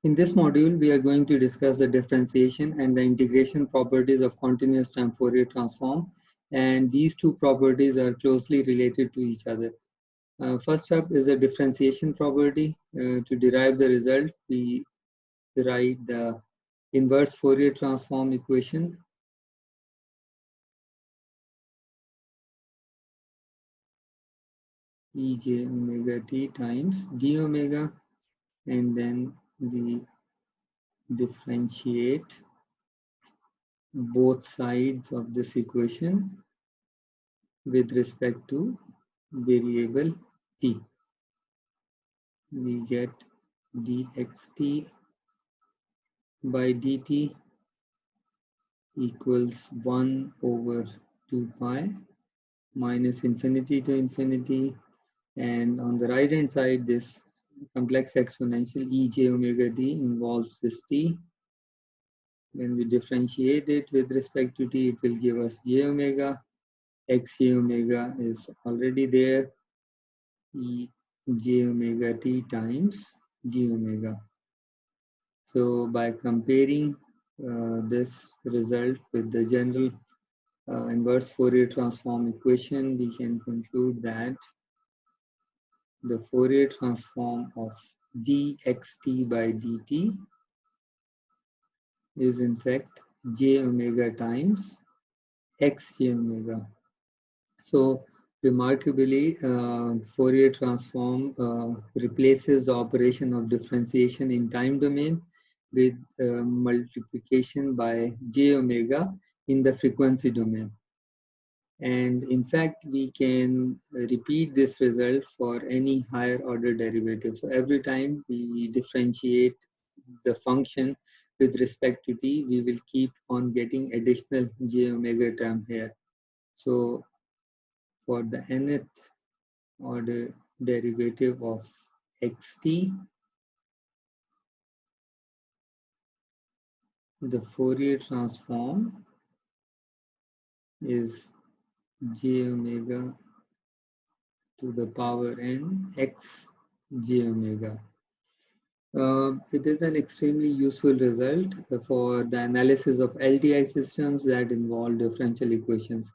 In this module, we are going to discuss the differentiation and the integration properties of continuous time Fourier transform. And these two properties are closely related to each other. First up is the differentiation property. To derive the result, we write the inverse Fourier transform equation. Ej omega t times d omega, and then we differentiate both sides of this equation with respect to variable t. We get dxt by dt equals 1 over 2 pi minus infinity to infinity, and on the right hand side this complex exponential ej omega d involves this t. When we differentiate it with respect to t, it will give us j omega. X j omega is already there, e j omega t times d omega. So by comparing this result with the general inverse Fourier transform equation, we can conclude that the Fourier transform of dxt by dt is in fact j omega times x j omega. So remarkably, Fourier transform replaces the operation of differentiation in time domain with multiplication by j omega in the frequency domain. And in fact, we can repeat this result for any higher order derivative. So every time we differentiate the function with respect to t, we will keep on getting additional j omega term here. So for the nth order derivative of xt, the Fourier transform is j omega to the power n x j omega. It is an extremely useful result for the analysis of LTI systems that involve differential equations.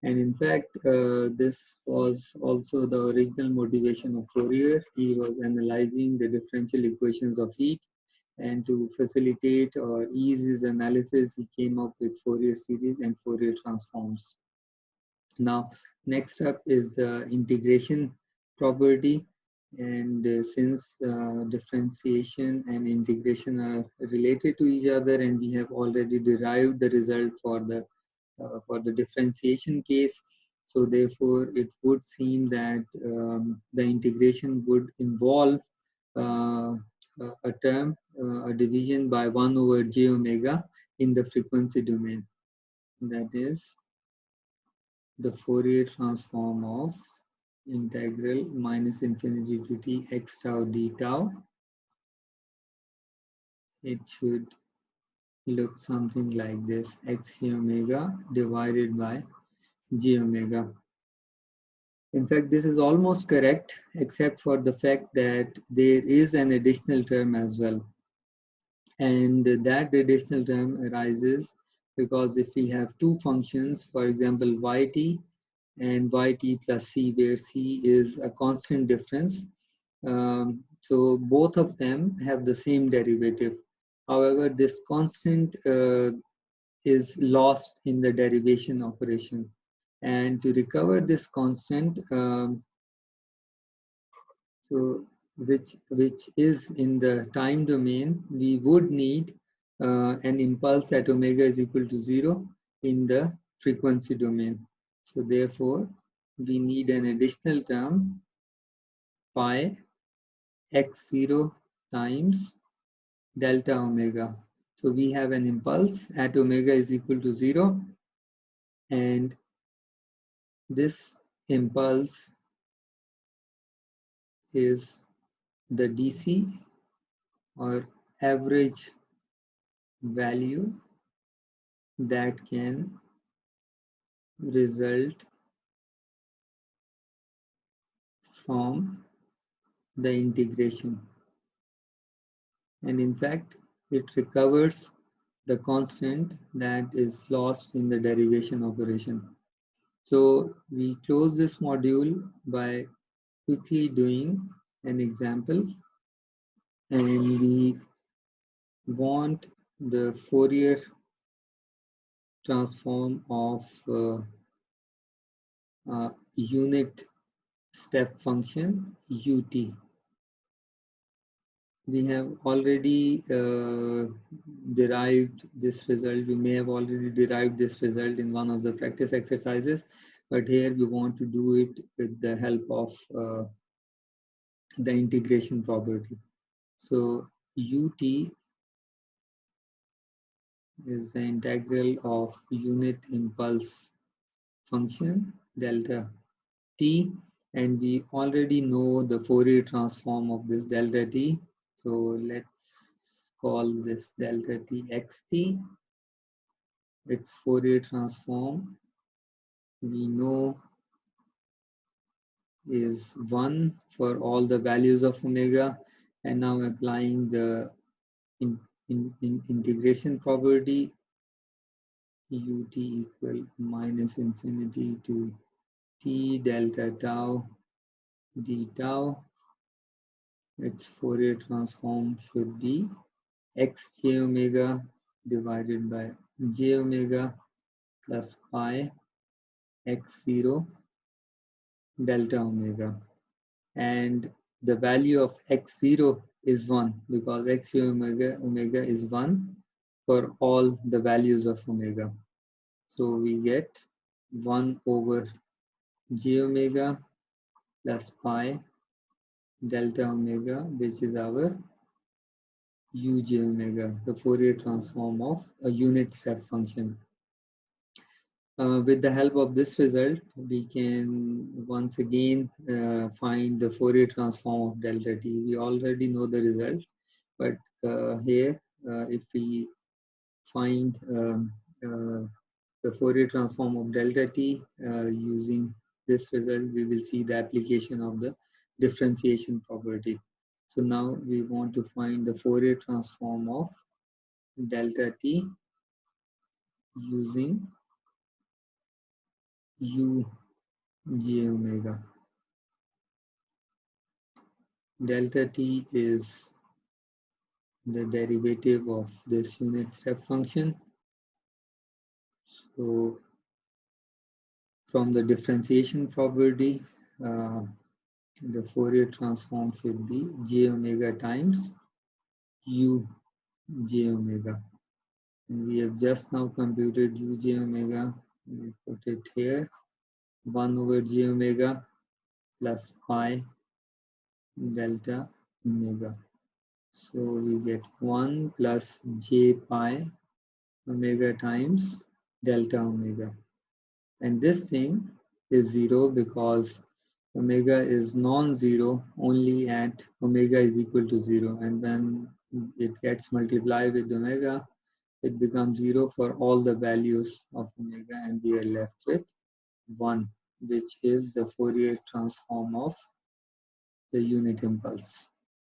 And in fact, this was also the original motivation of Fourier. He was analyzing the differential equations of heat, and to facilitate or ease his analysis, he came up with Fourier series and Fourier transforms. Now, next up is the integration property. And since differentiation and integration are related to each other, and we have already derived the result for the differentiation case, so therefore it would seem that the integration would involve a term, a division by 1 over j omega in the frequency domain. That is the Fourier transform of integral minus infinity to t x tau d tau. It should look something like this: x j omega divided by j omega. In fact, this is almost correct, except for the fact that there is an additional term as well. And that additional term arises because if we have two functions, for example, yt and yt plus c, where c is a constant difference, so both of them have the same derivative. However, this constant is lost in the derivation operation. And to recover this constant, which is in the time domain, we would need an impulse at omega is equal to 0 in the frequency domain. So therefore, we need an additional term, pi x0 times delta omega. So we have an impulse at omega is equal to 0, and this impulse is the DC, or average value, that can result from the integration. and in fact it recovers the constant that is lost in the derivation operation. So we close this module by quickly doing an example, and we want the Fourier transform of unit step function ut. We have already derived this result. We may have already derived this result in one of the practice exercises, but here we want to do it with the help of the integration property. So ut is the integral of unit impulse function delta t, and we already know the Fourier transform of this delta t. So let's call this delta t xt. Its Fourier transform we know is 1 for all the values of omega, and now applying the integration property ut equal minus infinity to t delta tau d tau. Its Fourier transform should be x j omega divided by j omega plus pi x0 delta omega. And the value of x0 is 1 because x omega is 1 for all the values of omega. So we get 1 over j omega plus pi delta omega, which is our uj omega, the Fourier transform of a unit step function. With the help of this result, we can once again find the Fourier transform of delta t. We already know the result, but here, if we find the Fourier transform of delta t using this result, we will see the application of the differentiation property. So now we want to find the Fourier transform of delta t using u j omega. Delta t is the derivative of this unit step function. So from the differentiation property, the Fourier transform should be j omega times u j omega. And we have just now computed u j omega. We put it here, 1 over j omega plus pi delta omega. So we get 1 plus j pi omega times delta omega. And this thing is 0 because omega is non-zero only at omega is equal to 0. And when it gets multiplied with omega, it becomes 0 for all the values of omega, and we are left with 1, which is the Fourier transform of the unit impulse.